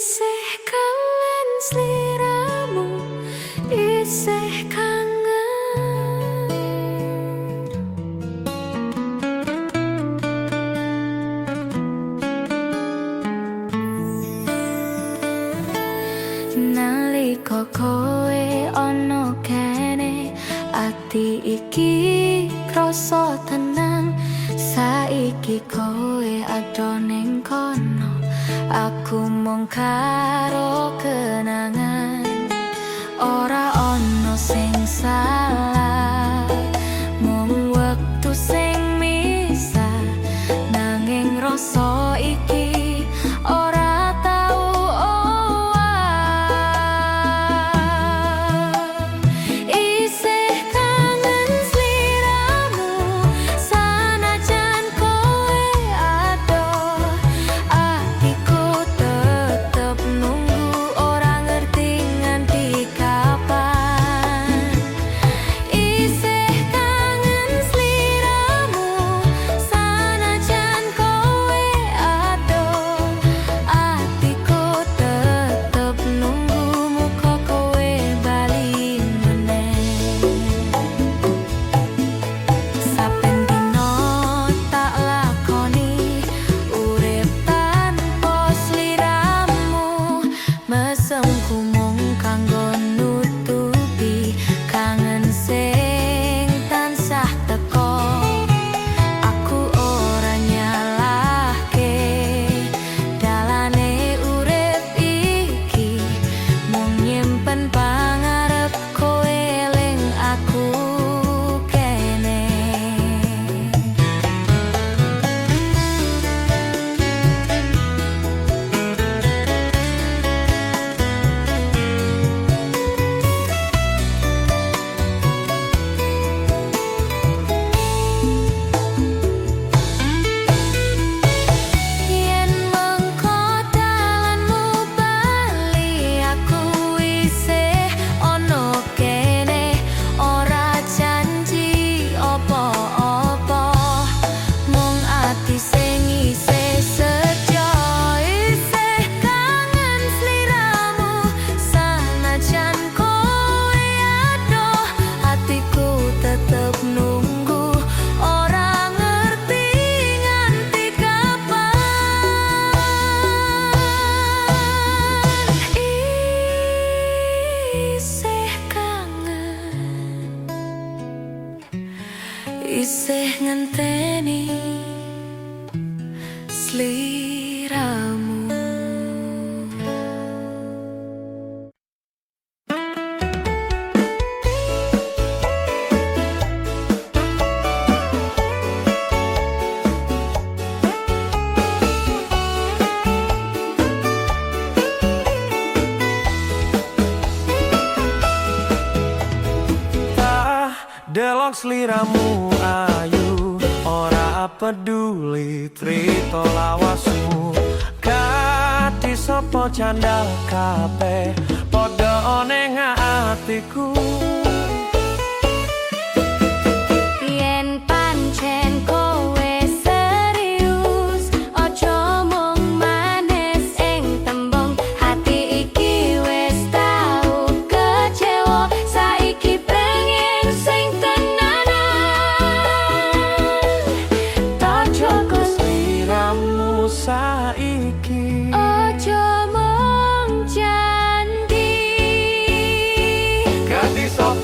Isih kangen sliramu, isih kangen. Nalika kowe ana kene, ati iki krasa tenang. Saiki kowe ado ning kono, aku mung karo kenangan. Ora ono sing salah, mung wektu sing misah. Nanging rasa iki ora tau owah. Isih kangen sliramu, sanajan kowe ado. Atiku tetep nunggu, ora ngerti nganti kapan. Isih kangen sliramu, sanajan kowe ado. Atiku tetep nunggu, muga kowe bali meneh. Saben dina tak lakoni urip tanpa sliramu. Mesemku mung kanggo nutupi kangen sing tansah teko. Aku ora nyalahke dalane urip iki, mung nyimpen pangarep kowe eling aku kene. Yen mengko dalanmu bali, aku isih ono kene. Ora janji apa-apa, mung ati sing isih sejo. Isih kangen sliramu, sanajan kowe ado. Atiku tetep nunggu, ora ngerti nganti kapan. Isih kangen, isih ngenteni sliramu. Delok sliramu ayu, ora peduli trito lawasmu. Kati sapa candal kabeh, padha ning atiku. Yen pancen kowe serius, aja mung manis ing tembung. Hati iki wis tau kecewa, saiki pengen sing tenanan. Tak cukup Sliramu saiki, aja mung janji. ganti sapa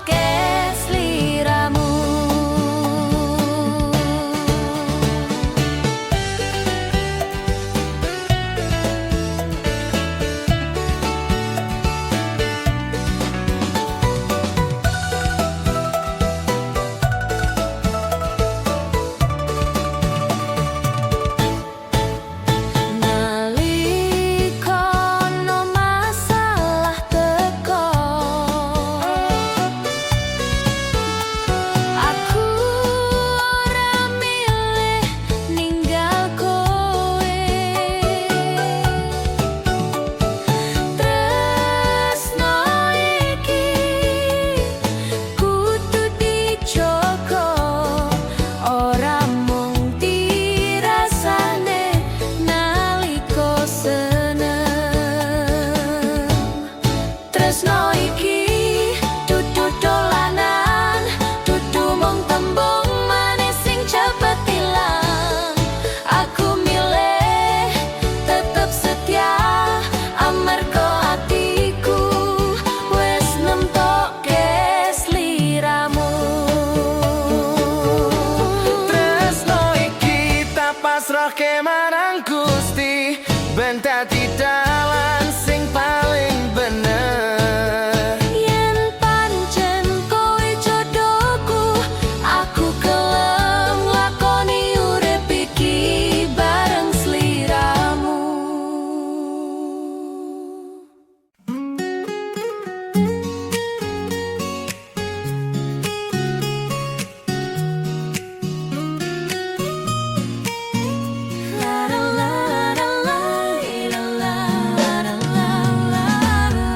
nemtokke sliramu. Nalika ono masalah teko, aku ora milih ninggal kowe. Tresno iki kudu dijogo, ora mung dirasane nalika seneng. Tresno iki dudu dolanan, dudu mung tembung manis sing cepet ilang. Aku milih tetep setia, amarga atiku wis nemtokke sliramu. Tresno iki tak pasrahke marang Gusti, ben dadi dalan sing paling bener. Yen pancen kowe jodohku, aku gelem lakoni urip iki bareng sliramu.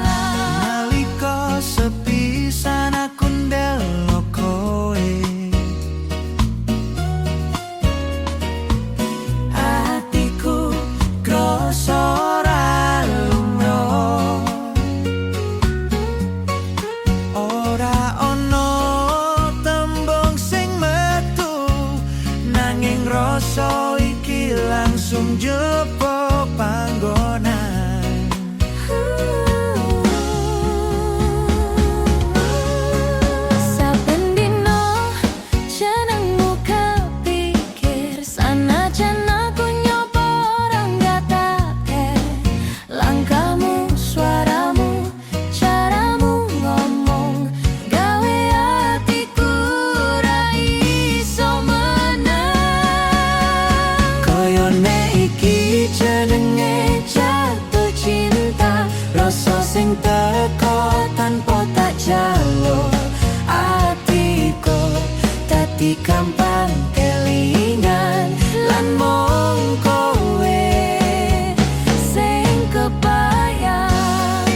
Nalika sepisan aku ndelok kowe, atiku krasa ora lumrah. Ora ono tembung sing metu, nanging rasa iki langsung jebok panggonan. Saben dino jenengmu kepikir, sanajan aku nyoba ora ngatake. Langkahmu, suaramu, caramu ngomong gawe atiku ora iso meneng. Koyone iki jenenge jatuh cinta, rasa sing teko tanpa tak jaluk. Atiku dadi gampang kelingan, lan mung kowe Sing kebayang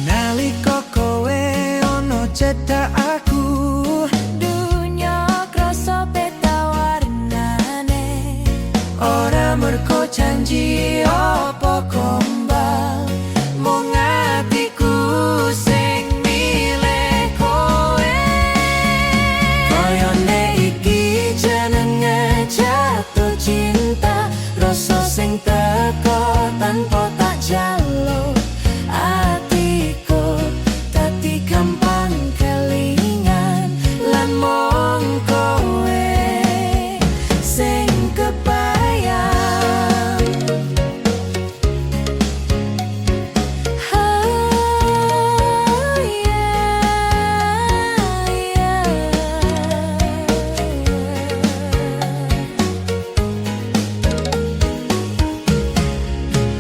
nalika kowe ono cedak aku. dunya krasa beda warnane. Ora merko janji apa gombal, mung atiku sing milih kowe. Koyone iki jenenge jatuh cinta, rasa sing teko tanpa tak jaluk. Atiku dadi gampang kelingan, lan mung kowe sing kebayang. Oh yeah.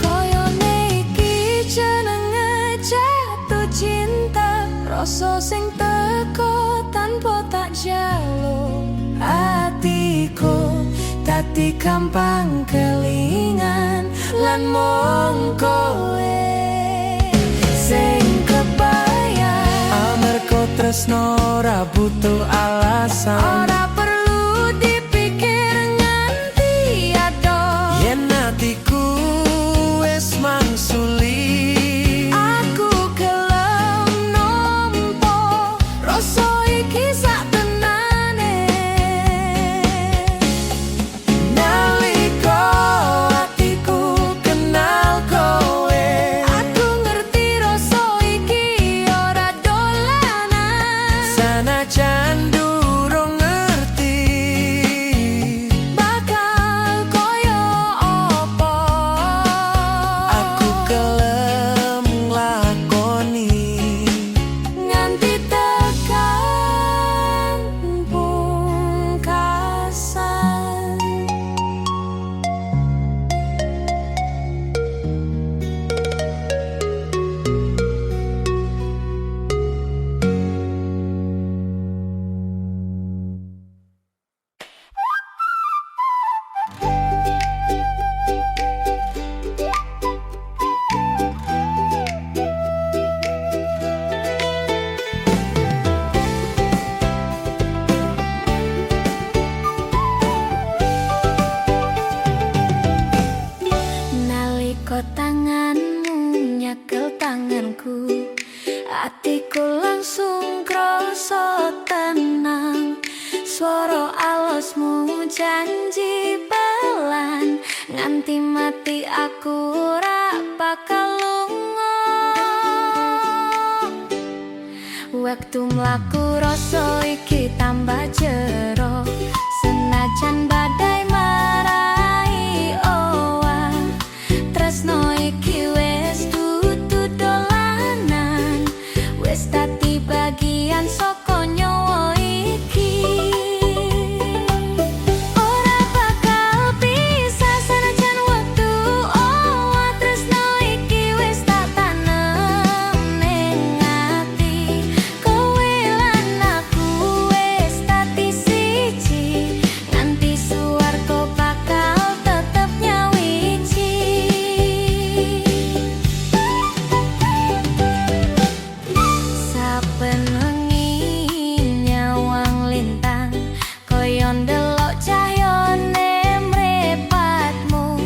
Koyone iki jenenge jatuh cinta, rasa sing teko tanpa tak jaluk. Atiku dadi gampang kelingan, lan mung kowe sing kebayang. Amarga tresno ora butuh alasan, Ora perlu dipikir nganti ado. yen atiku wis mangsuli. Aku gelem nampa rasa iki sak tenane. Nalika tanganmu nyekel tanganku, atiku langsung kroso tenang. Swara alusmu janji balan, nganti mati aku ora bakal lunga. Waktu mlaku rasa iki tambah jero, senajan badai marai owah. Tresno iki wis dudu dolanan, wis dadi bagian saka nyawa iki. Ora bakal bisa senajan waktu owah. Tresno iki wis tak tanem ning ati, kowe lan aku wis dadi siji, nganti suwarga bakal tetep nyawiji. Saben wengi nyawang lintang, koyo ndelok cahyane mripatmu.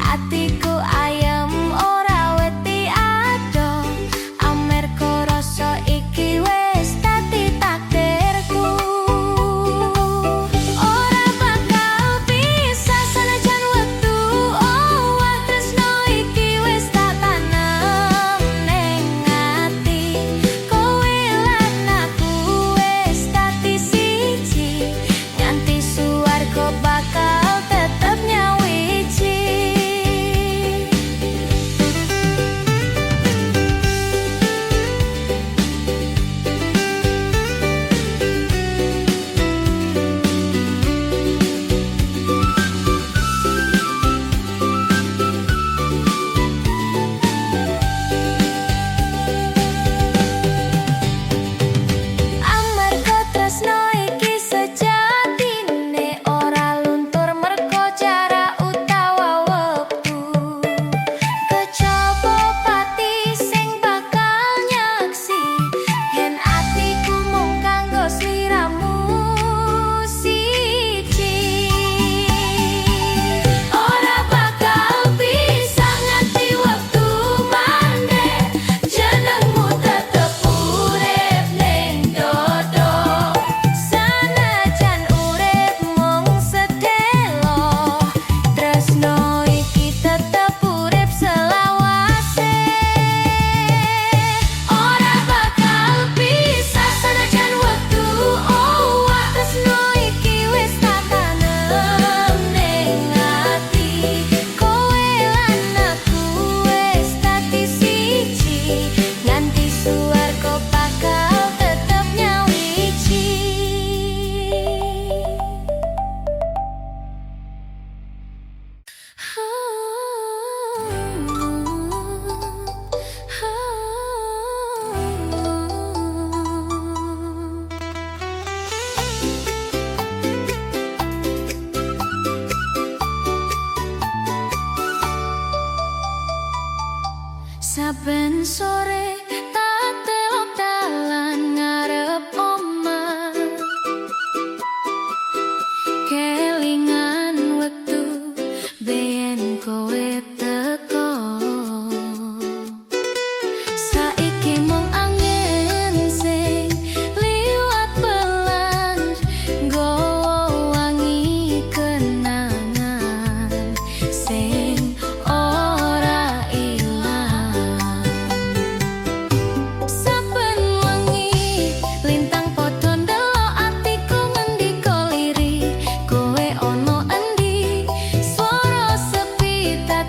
Atiku ayem ora wedi ado, amarga rasa iki wis dadi takdirku. Ora bakal bisa senajan wektu owah. Tresno iki wis tak tanem ning ati, kowe lan aku wis dadi siji, nganti suwarga bakal tetep nyawiji. Amarga tresno iki sejatine ora luntur merga jarak utawa wektu. Kejaba pati sing bakal nyaksi, yen atiku mung kanggo sliramu siji. Ora bakal bisa nganti wektu mandek, jenengmu tetep urip ning dodo. Sanajan urip mung sedelo, tresno iki tetep urip selawase. Ora bakal bisa senajan wektu owah. Tresno iki wis tak tanem ning ati, kowe lan aku wis dadi siji, nganti suwarga bakal tetep nyawiji. Saben sore tak delok dalan ngarep omah, kelingan wektu biyen kowe teko. Saiki mung angin sing liwat pelan, nggawa wangi kenangan sing ora ilang. Saben wengi lintang padha ndelok atiku ngendika liri, kowe ono endi? Swara sepi tak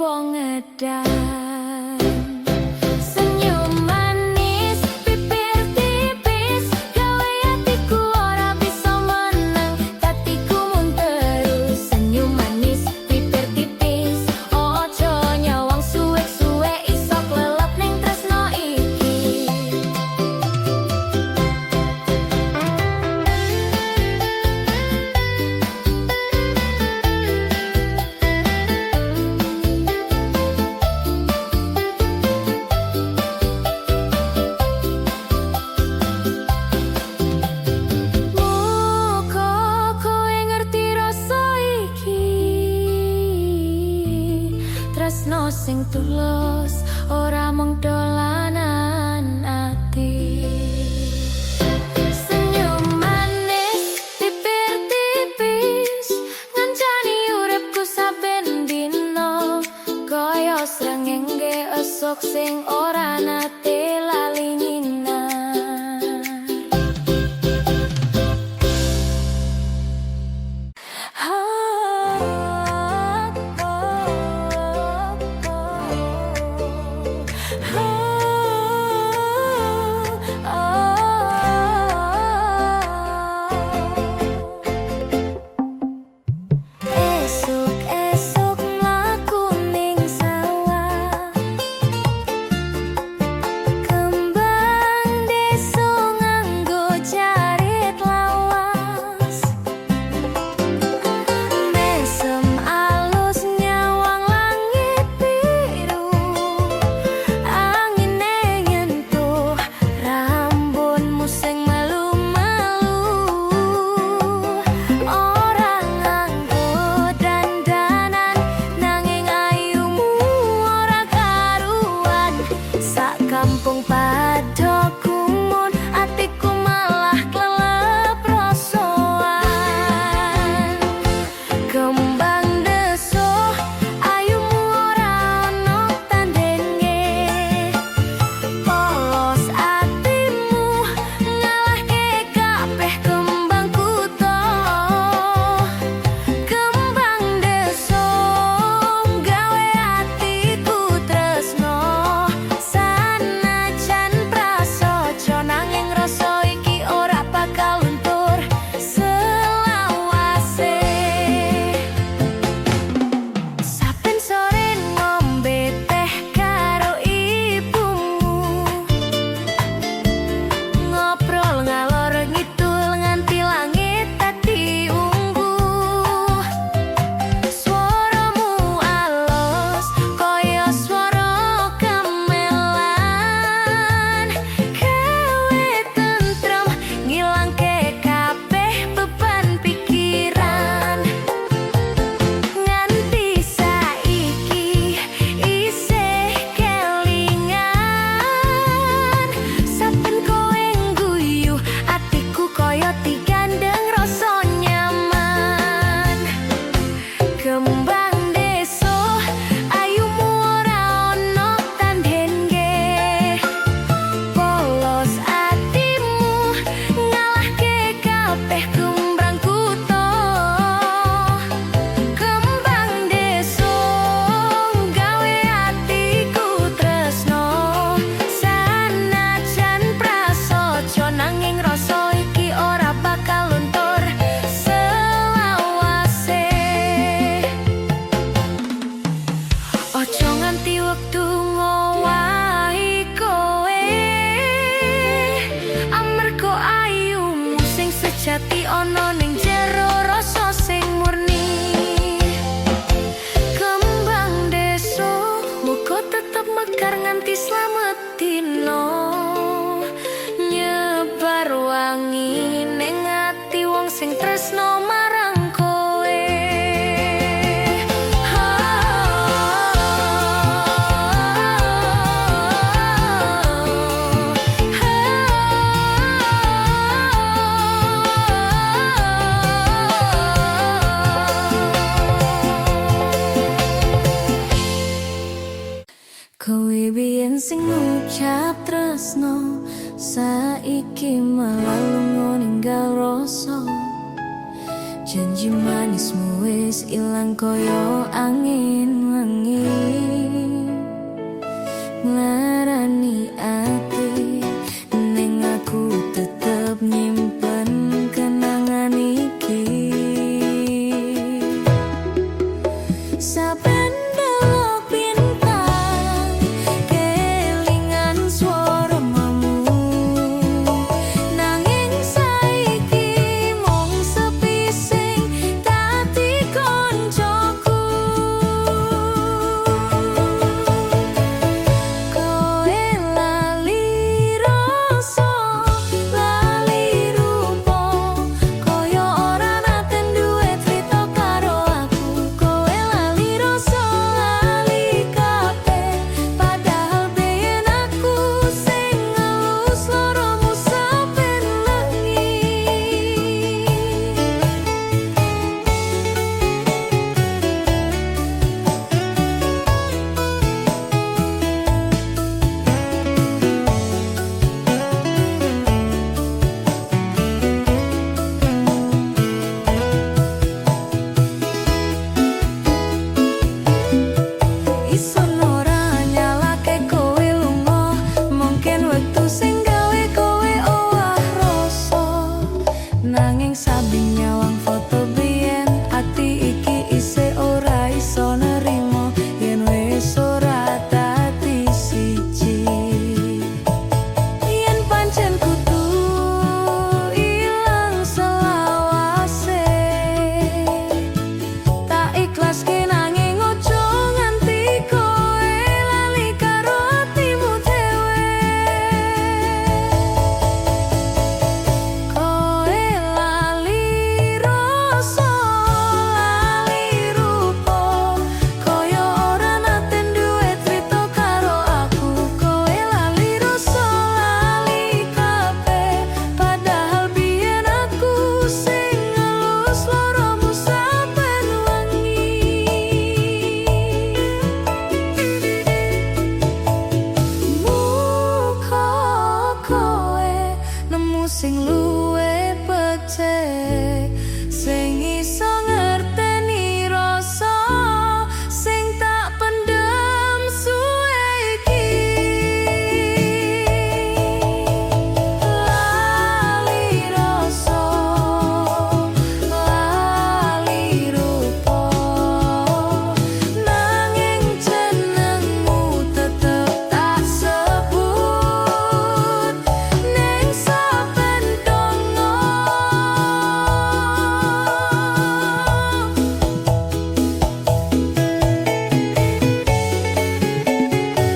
wong edan. Senyum manis, bibir tipis, gawe hatiku ora bisa menang, hatiku mun terus. Senyum manis, bibir tipis, ojo nyawang suwe-suwe, iso klelep ning tresno iki. Muga kowe ngerti rasa iki, tresno sing tulus ora mung dolanan ati. Senyum manis, bibir tipis, ngancani uripku saben dino, kaya srengenge esuk sing ora nate lali nyinar. Esuk-esuk mlaku ning sawah, kembang desa nganggo jarit lawas. Mesem alus nyawang langit biru, angine nyentuh rambutmu sing melu-melu. Ora nganggo dandanan, nanging ayumu ora karuan. Sak kampung padha kumun, atiku malah klelep rasoan. Kembang deso, ayumu ora ono tandenge, polos atimu ngalahke kabeh kembang kuto. Kembang deso gawe atiku tresno, sanajan prasaja nanging rasa iki ora bakal luntur selawase. Saben sore ngombe teh karo ibumu, ngobrol ngalor ngidul nganti langit dadi ungu. Swaramu alus kaya swara gamelan, gawe tentrem ngilangke kabeh beban pikiran. Nganti saiki isih kelingan, saben kowe ngguyu atiku kaya digandeng rasa nyaman. Kembang deso, ayumu ora ono tandenge, polos atimu ngalahke kabeh kembang kuto. Kembang deso gawe atiku tresno, sanajan prasaja nanging rasa iki ora bakal luntur selawase. Ojo nganti wektu ngowahi kowe, amarga ayumu sing sejati ono ning jero rasa sing murni. Kembang deso muga tetep mekar nganti slamet dino, nyebar wangi ning ati wong sing tresno marang kowe. Kowe biyen sing ngucap tresno, saiki malah lunga ninggal rasa. Janji manismu wis ilang koyo angin wengi.